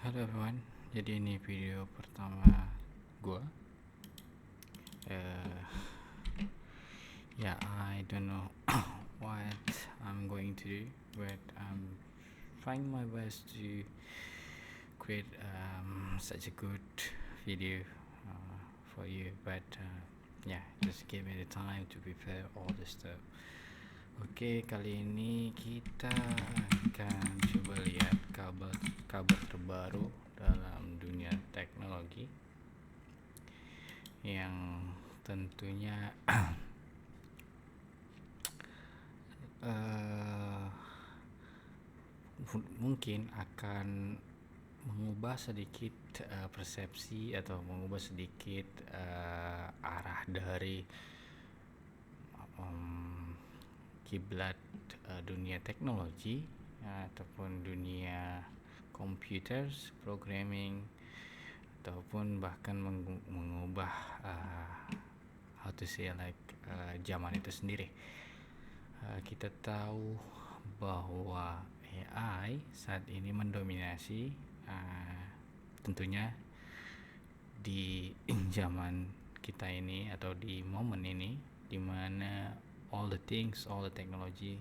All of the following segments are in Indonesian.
Halo everyone, jadi ini video pertama gua. Uh, I don't know what I'm going to do, but I'm trying my best to create such a good video for you. But just give me the time to prepare all the stuff. Oke, kali ini kita akan coba lihat kabar terbaru dalam dunia teknologi yang tentunya mungkin akan mengubah sedikit persepsi atau mengubah sedikit arah dari kiblat dunia teknologi ataupun dunia computers, programming, ataupun bahkan mengubah how to say zaman itu sendiri. Kita tahu bahwa AI saat ini mendominasi tentunya di zaman kita ini atau di momen ini, di mana all the technology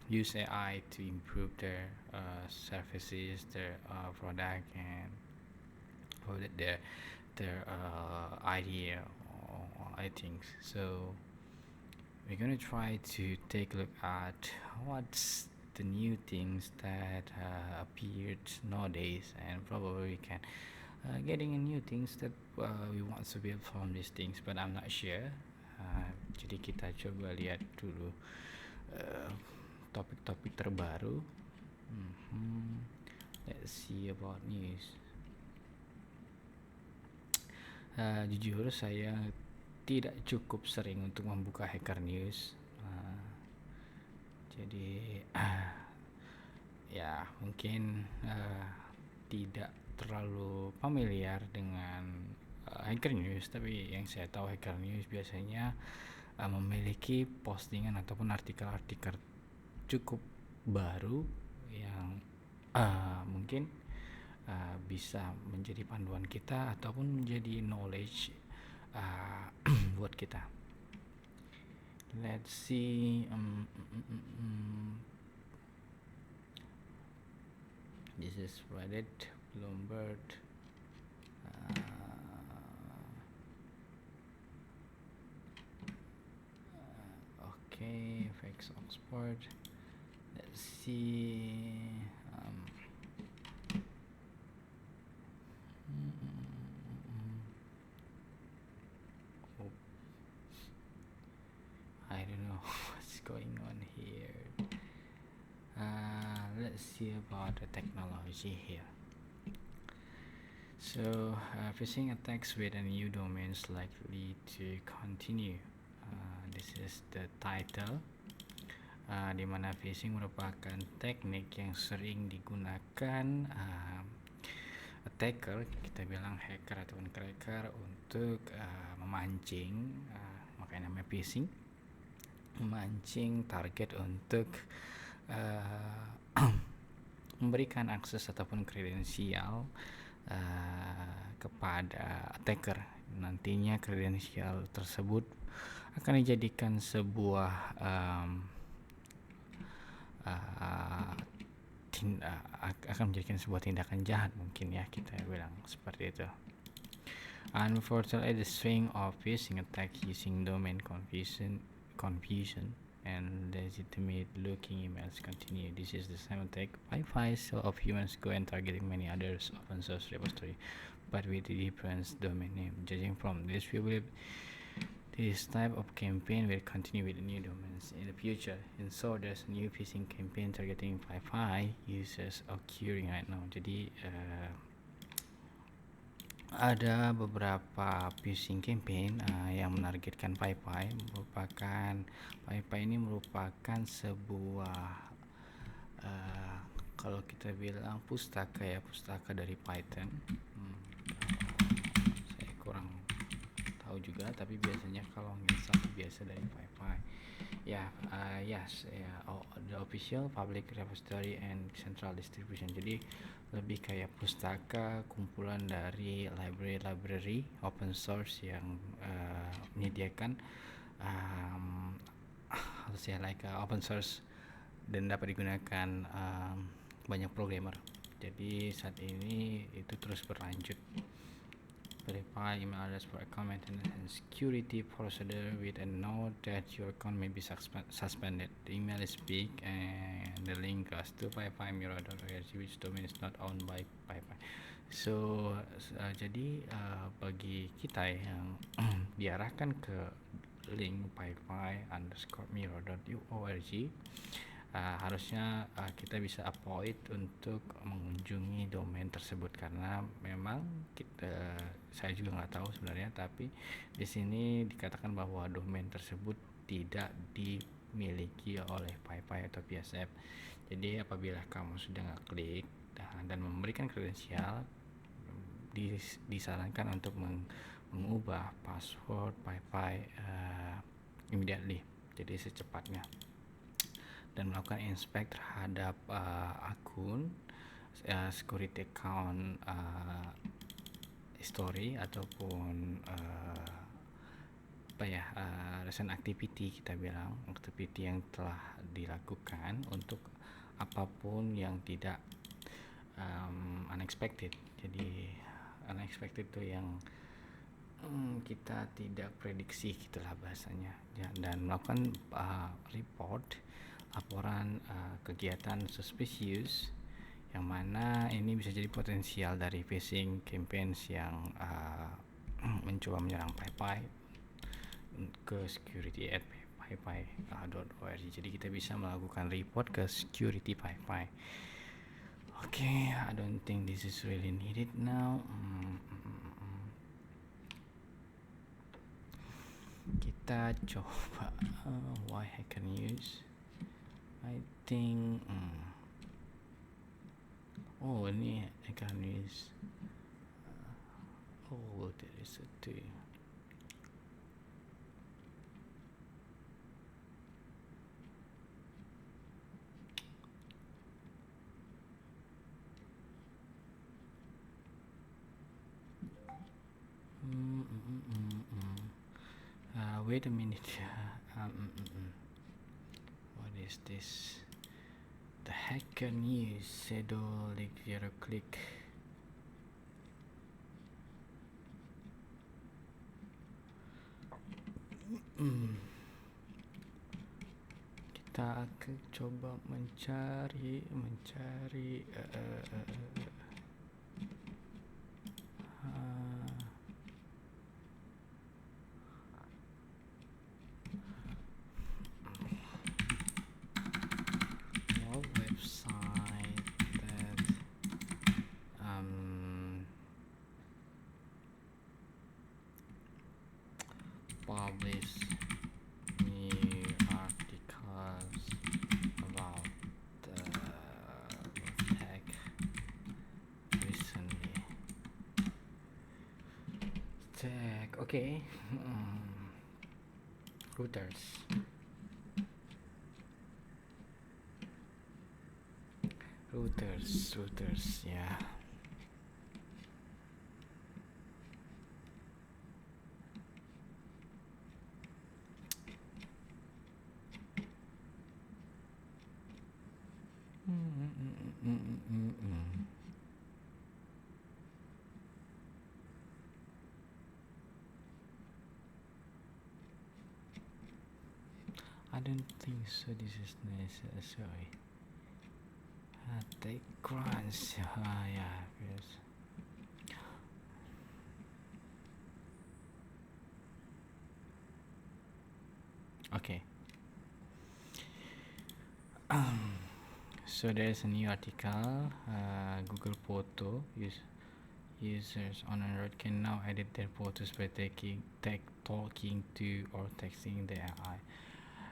use AI to improve their services, their product, and their idea or I think so. We're gonna try to take a look at what's the new things that appeared nowadays, and probably we can getting a new things that we want to build from these things, but I'm not sure. Jadi kita coba lihat dulu topik-topik terbaru. Let's see about news. Jujur saya tidak cukup sering untuk membuka Hacker News. Jadi ya mungkin tidak terlalu familiar dengan Hacker News, tapi yang saya tahu Hacker News biasanya memiliki postingan ataupun artikel-artikel cukup baru yang mungkin bisa menjadi panduan kita ataupun menjadi knowledge buat kita. Let's see. This is Reddit, Bloomberg. Okay, FX Oxford. Let's see. I don't know what's going on here. Let's see about the technology here. So, phishing attacks with a new domains likely to continue. This is the title. Di mana phishing merupakan teknik yang sering digunakan attacker, kita bilang hacker ataupun cracker, untuk memancing, makanya namanya phishing, memancing target untuk memberikan akses ataupun kredensial kepada attacker. Nantinya kredensial tersebut akan dijadikan sebuah akan menjadikan sebuah tindakan jahat, mungkin ya kita bilang seperti itu. Unfortunately, the string of phishing attack using domain confusion and legitimate looking emails continue. This is the same attack by files of humans go and targeting many others open source repository, but with a different domain name. Judging from this, we believe this type of campaign will continue with new domains in the future, and so there's a new phishing campaign targeting Wi-Fi users occurring right now. Jadi ada beberapa phishing campaign yang menargetkan Wi-Fi. Wi-Fi ini merupakan sebuah kalau kita bilang pustaka dari Python. Saya kurang tahu juga, tapi biasanya kalau install biasa dari Wi-Fi. Yeah, yes, yeah, the official public repository and central distribution. Jadi lebih kayak pustaka kumpulan dari library open source yang menyediakan um, harus ya like open source dan dapat digunakan banyak programmer. Jadi saat ini itu terus berlanjut. Verify email address for account maintenance and security procedure with a note that your account may be suspended. The email is big and the link goes to pipemiro.org, which domain is not owned by PyPy. So jadi bagi kita yang diarahkan ke link pypy_miro.org, harusnya kita bisa avoid untuk mengunjungi domain tersebut karena memang saya juga nggak tahu sebenarnya, tapi di sini dikatakan bahwa domain tersebut tidak dimiliki oleh PyPy atau PSF. Jadi apabila kamu sudah ngeklik dan memberikan kredensial, disarankan untuk mengubah password PyPy immediately, jadi secepatnya, dan melakukan inspect terhadap akun security account history ataupun recent activity, kita bilang activity yang telah dilakukan untuk apapun yang tidak unexpected. Jadi unexpected itu yang kita tidak prediksi, gitulah bahasanya ya, dan melakukan laporan kegiatan suspicious, yang mana ini bisa jadi potensial dari phishing campaigns yang mencoba menyerang PyPy ke security@pypy.org. Jadi kita bisa melakukan report ke security PyPy. Okay, I don't think this is really needed now. Kita coba why hacker news. I think ini hacker news. There is a two. Wait a minute. What is this? The hacker news. Shadow leak zero click. Kita akan coba mencari website that publish new articles about tech recently. Tech, okay. Reuters, yeah. I don't think so. This is necessary. Take crunch. Yeah, yes. Okay. So there's a new article. Google Photo users on Android can now edit their photos by talking to or texting the AI.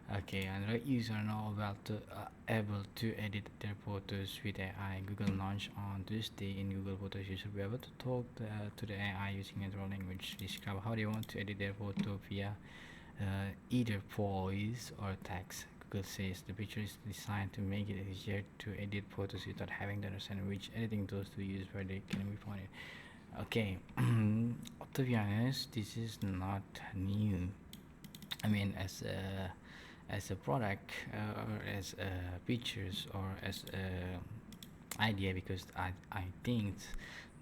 Okay, Android users are now able to edit their photos with AI. Google launched on Tuesday. In Google Photos, users will be able to talk to the AI using natural language, describe how they want to edit their photo via either voice or text. Google says the picture is designed to make it easier to edit photos without having to understand which editing tools to use, where they can be found. Okay, to be honest, this is not new. I mean, as a product, or as pictures, or as a idea, because I think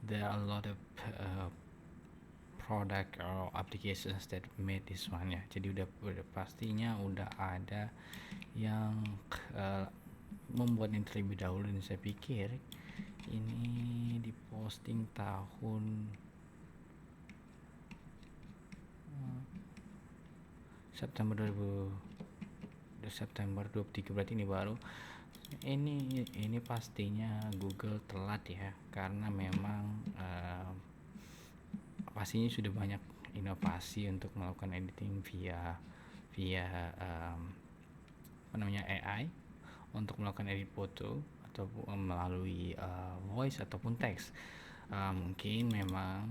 there are a lot of product or applications that made this one ya. Jadi udah pastinya udah ada yang membuat ini terlebih dahulu, dan saya pikir ini diposting tahun September 23, berarti ini baru. Ini pastinya Google telat ya, karena memang pastinya sudah banyak inovasi untuk melakukan editing via AI untuk melakukan edit foto, atau melalui voice ataupun teks. Mungkin memang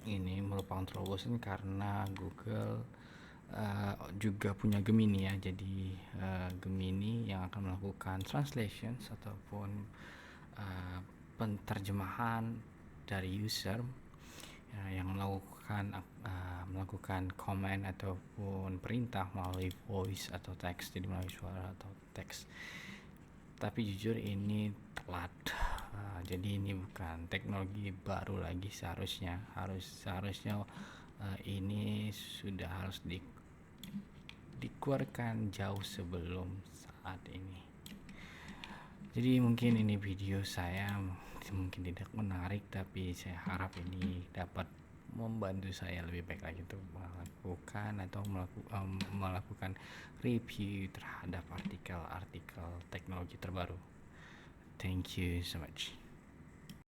ini merupakan terobosan karena Google juga punya Gemini ya. Jadi Gemini yang akan melakukan translations ataupun penterjemahan dari user yang melakukan comment ataupun perintah melalui voice atau teks, jadi melalui suara atau teks. Tapi jujur ini telat. Jadi ini bukan teknologi baru lagi, seharusnya ini sudah harus dikeluarkan jauh sebelum saat ini. Jadi mungkin ini video saya mungkin tidak menarik, tapi saya harap ini dapat membantu saya lebih baik lagi untuk melakukan review terhadap artikel teknologi terbaru. Thank you so much.